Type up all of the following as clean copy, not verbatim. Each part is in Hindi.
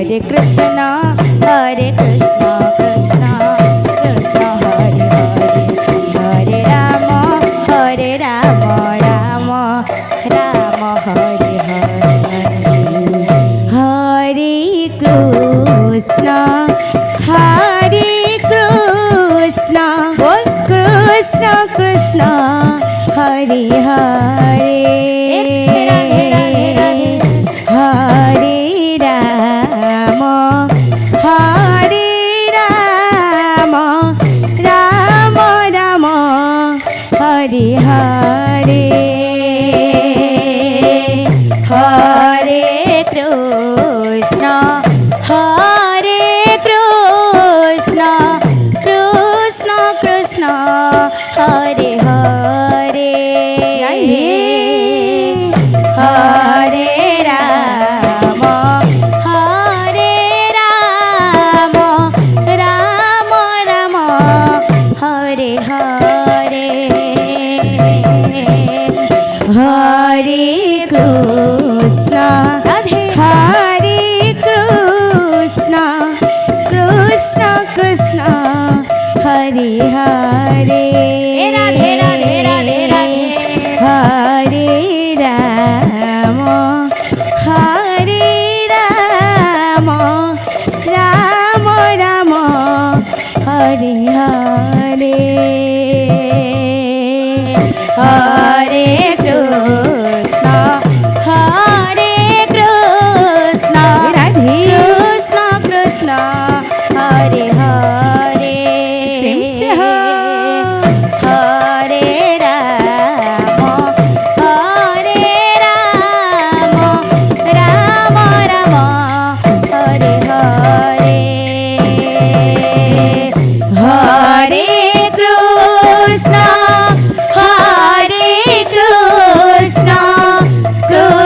Hare Krishna, Hare Krishna, Krishna Krishna, Hare Hare, Hare Rama, Hare Rama, Rama Rama, Hare Hare, Hare Krishna, Hare Krishna, Krishna Krishna, Hare Hare, Hare Rama, Hare Rama, Rama Rama, Hare Hare, Hare Krishna, Hare Krishna, Krishna Krishna, Hare Hare, Hare Rama, Hare Rama, Rama Rama, Hare Hare, Hare Krishna, Hare Krishna, Krishna Krishna, Hare Hare, Radhe Radhe Radhe Radhe, Hare Rama, Hare Rama, Rama Rama, Hare Hare, Hare Krishna, Hare Krishna,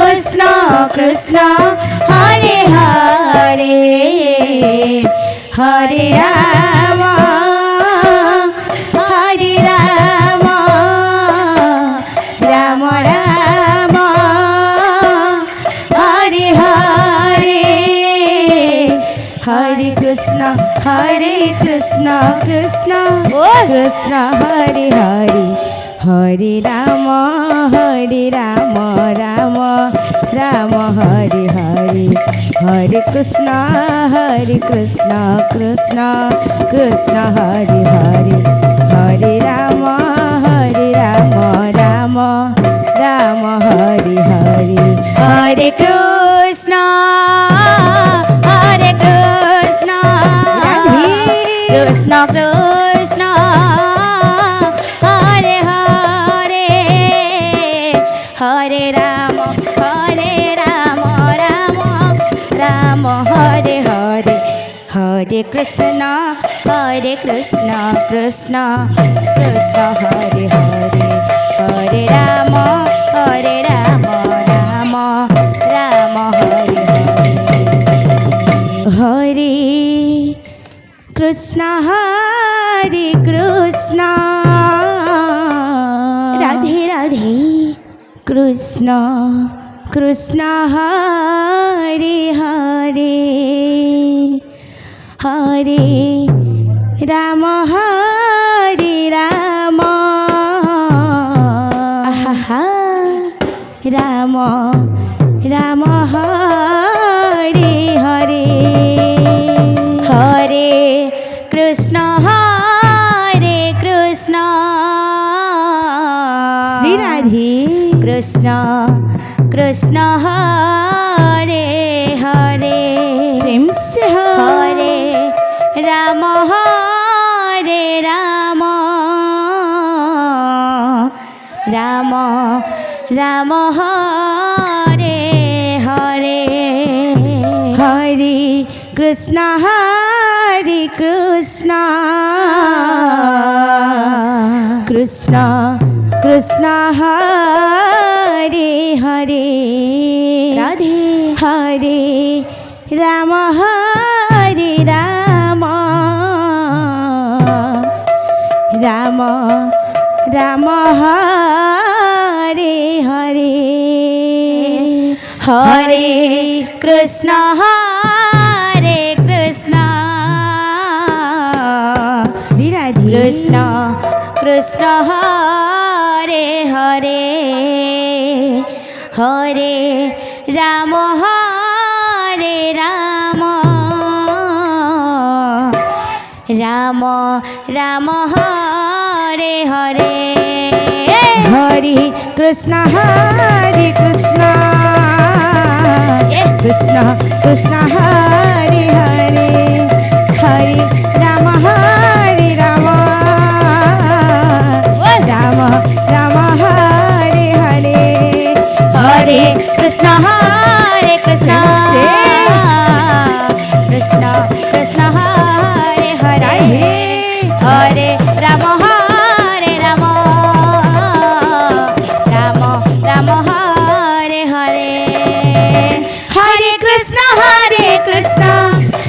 Krishna Krishna, Hare Hare, Hare Rama, Hare Rama, Rama Rama, Hare Hare, Hare Krishna, Hare Krishna, Krishna Krishna, Hare Hare, Hare Rama, Hare Rama, Rama Rama, Hare Hare, Hare Krishna, Hare Krishna, Krishna Krishna, Hare Hare, Hare Rama, Hare Rama, Rama Rama, Hare Hare, Hare Krishna, Krishna Krishna, Hare Hare, Hare Rama, Rama Rama, Hare Hare, Hare Krishna, Krishna Krishna, Hare Hare, Hare Rama, Rama Rama, Hare Hare, Hare Krishna, Krishna Krishna, Hare Hare, Hare Rama, Rama Rama, Hare Hare, Hare Krishna, Krishna, Radhe Radhe, Krishna Krishna, Hare Hare, Hare Rama, Rama, Rama Rama, Hare Hare, Hare Krishna, Krishna, Sri Radhe, Krishna Krishna, Hare Hare, Hare Rama, Rama, Rama Rama, Hare Hare, Hare Krishna, Krishna, Krishna Krishna, Hare Hare, Radhe, Hare Rama, Rama, Rama Rama, Hare Hare, Hare Krishna, Krishna Krishna Hare Hare Hare Ram Ram Ram Hare Hare Hare Krishna Krishna Krishna Hare Hare Hare Ram Ram Ram Hare Hare Hare Krishna Krishna Krishna Krishna Hare Hare Hare Ram Ram Ram Hare Hare Hare Krishna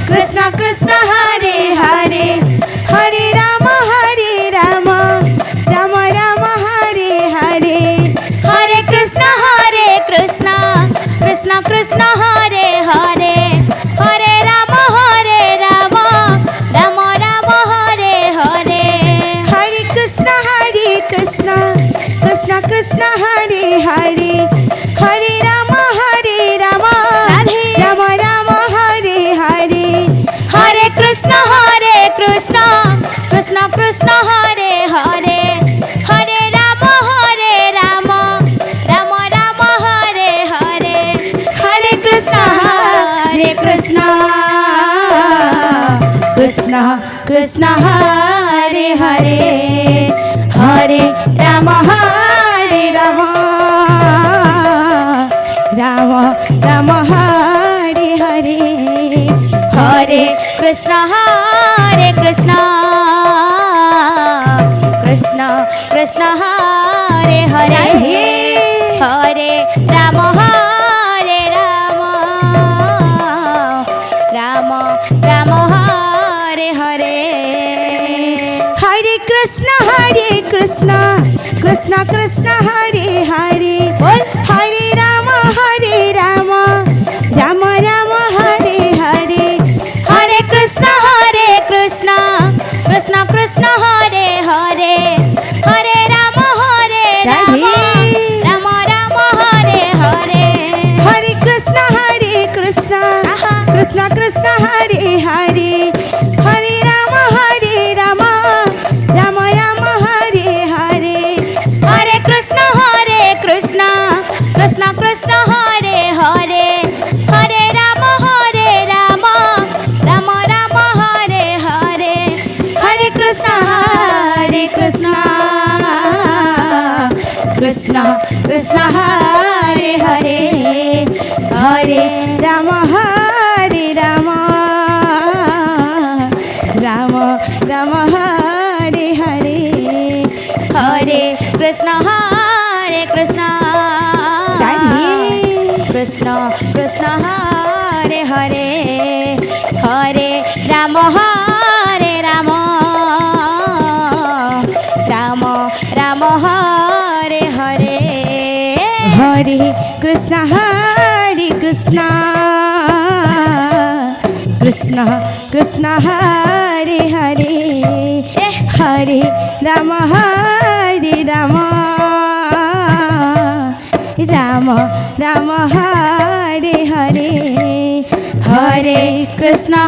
Krishna Krishna Hare Hare Hare Ram Ram Ram Hare Hare Hare Krishna Krishna Krishna Hare Hare Hare Ram Ram Ram Hare Hare Hare Krishna Krishna Krishna Hare Hare Hare Ram Ram Ram Hare Hare Hare Krishna Krishna Krishna Hare Hare Hare Ram Ram Ram Hare Hare Hare Krishna Krishna Krishna Hare Hare Hare Ram Ram Ram Hare Hare Hare Krishna Krishna Krishna Hare Hare Hare Ram Ram Ram Hare Hare Hare Krishna Krishna Krishna Hare Hare Hare Ram Ram Ram Hare Hare Hare Krishna Krishna Krishna Hare Hare Hare Ram Ram Ram Hare Hare Hare Krishna Krishna Krishna Hare Hare Hare Ram Ram Ram Hare Hare Hare Krishna Krishna Krishna Hare Hare Hare Ram Ram Ram Hare Hare Hare Krishna Krishna Hare Hare Hare Ram Ram Ram Hare Hare Hare Krishna Krishna Krishna Hare Hare Hare Ram Ram Ram Hare Hare Hare Krishna Krishna Hare Hare Hare Ram Ram Ram Hare Hare Hare Krishna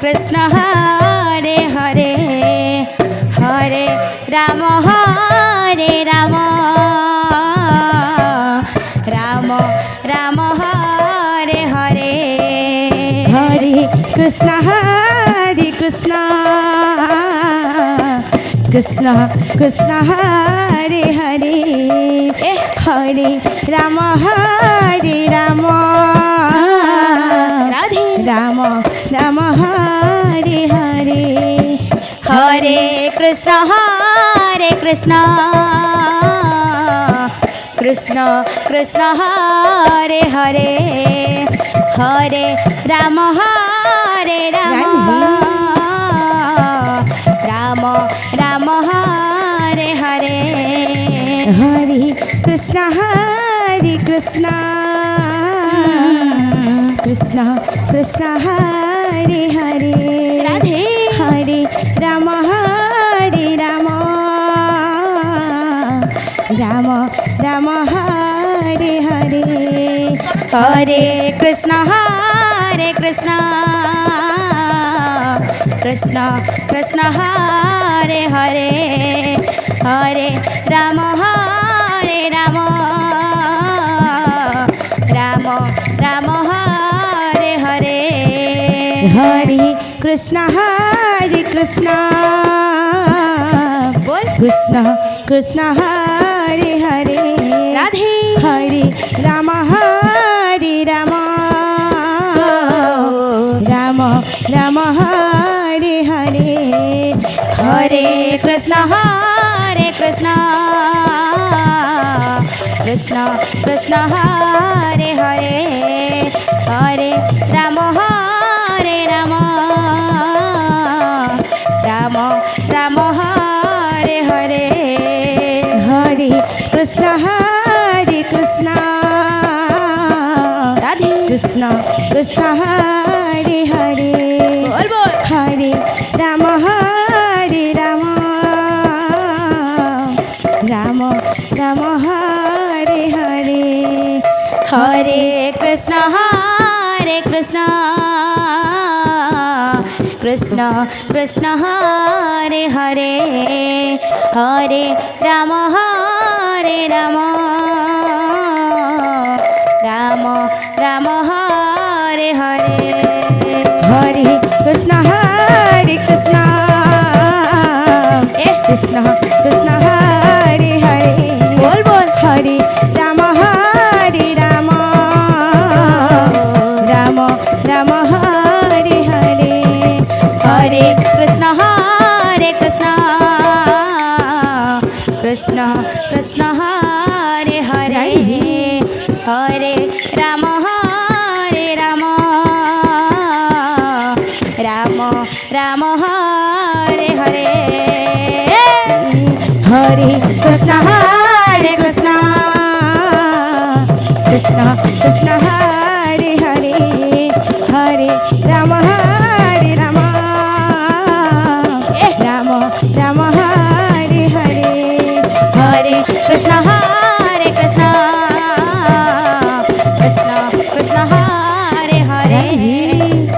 Krishna Hare Hare Hare Ram Ram Ram Hare Hare Hare Krishna Krishna Hare Hare Hare Ram Ram Ram Hare Hare Hare Krishna Krishna Hare Hare Hare Ram Ram Ram Hare Hare Hare Krishna Krishna Krishna Hare Hare Radhe हरे राम राम राम हरे हरे हरे कृष्ण कृष्ण कृष्ण हरे हरे हरे राम राम राम हरे हरे हरे कृष्ण बोल कृष्ण कृष्ण हरे हरे राधे हरे राम राम राम हरे हरे हरे कृष्ण कृष्ण कृष्ण हरे हरे हरे राम राम राम हरे हरे हरे कृष्ण राधे कृष्ण कृष्ण हरे हरे बोल बोल हरे राम राम राम हरे हरे हरे कृष्ण कृष्ण कृष्ण हरे हरे हरे राम राम राम हरे हरे हरे कृष्ण कृष्ण कृष्ण कृष्ण हरे हरे बोल बोल हरे राम राम राम हरे हरे हरे कृष्ण कृष्ण कृष्ण हरे हरे हरे राम राम राम हरे हरे हरे कृष्ण कृष्ण कृष्ण हरे हरे हरे राम राम राम हरे हरे हरे कृष्ण कृष्ण कृष्ण हरे हरे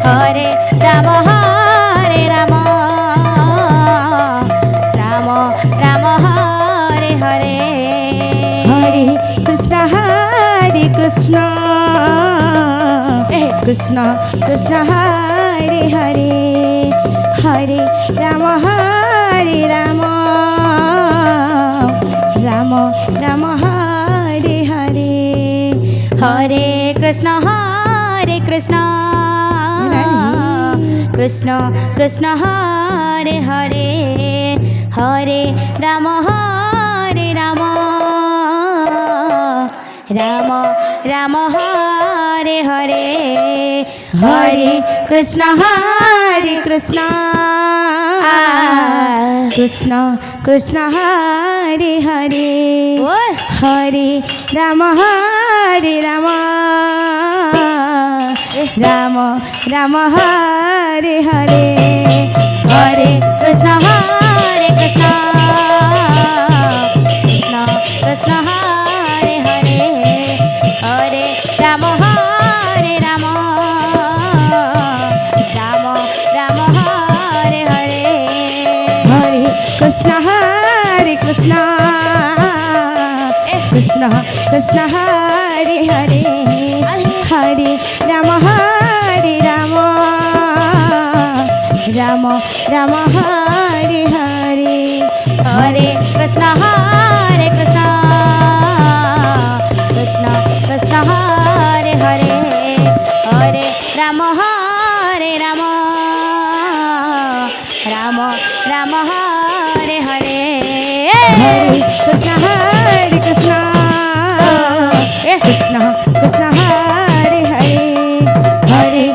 हरे राम राम राम हरे हरे हरे कृष्ण कृष्ण कृष्ण हरे हरे हरे राम राम राम हरे हरे हरे कृष्ण कृष्ण कृष्ण हरे हरे हरे राम राम राम हरे हरे हरे कृष्ण कृष्ण कृष्ण हरे हरे हरे राम राम राम हरे हरे हरे कृष्ण कृष्ण कृष्ण हरे हरे हरे राम राम राम हरे हरे हरे कृष्ण कृष्ण कृष्ण हरे हरे हरे राम राम राम हरे हरे हरे कृष्ण कृष्ण कृष्ण हरे हरे हरे राम राम राम हरे हरे हरे कृष्ण कृष्ण कृष्ण हरे हरे हरे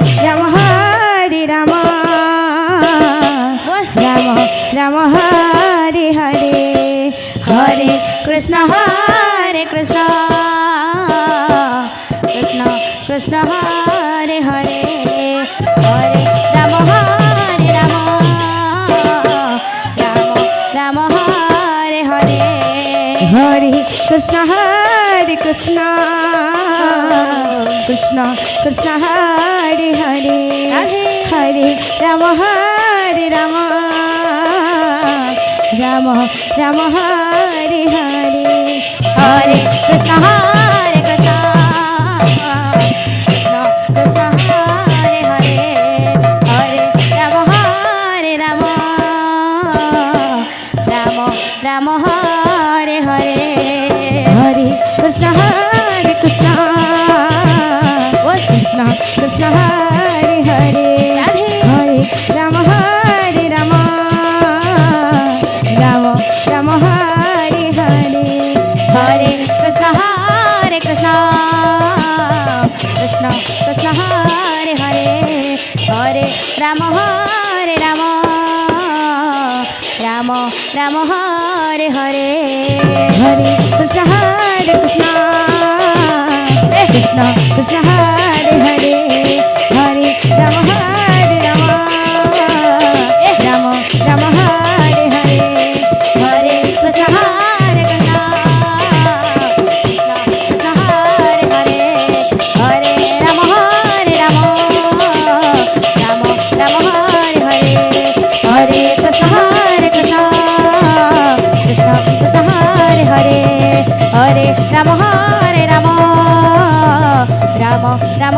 राम राम हरे हरे हरे कृष्ण कृष्ण कृष्ण कृष्ण हरे हरे हरे हरे राम राम राम हरे हरे हरे कृष्ण कृष्ण कृष्ण हरे हरे हरे राम राम राम राम हरे हरे हरे कृष्ण कृष्ण कृष्ण हरे हरे हरे राम राम राम हरे हरे हरे कृष्ण कृष्ण कृष्ण हरे हरे हरे राम राम राम हरे हरे हरे कृष्ण कृष्ण कृष्ण हरे हरे हरे राम राम राम हरे हरे हरे कृष्ण कृष्ण कृष्ण हरे हरे हरे राम राम राम हरे हरे हरे कृष्ण कृष्ण कृष्ण हरे हरे हरे राम राम राम हरे हरे हरे कृष्ण कृष्ण कृष्ण हरे हरे हरे राम राम राम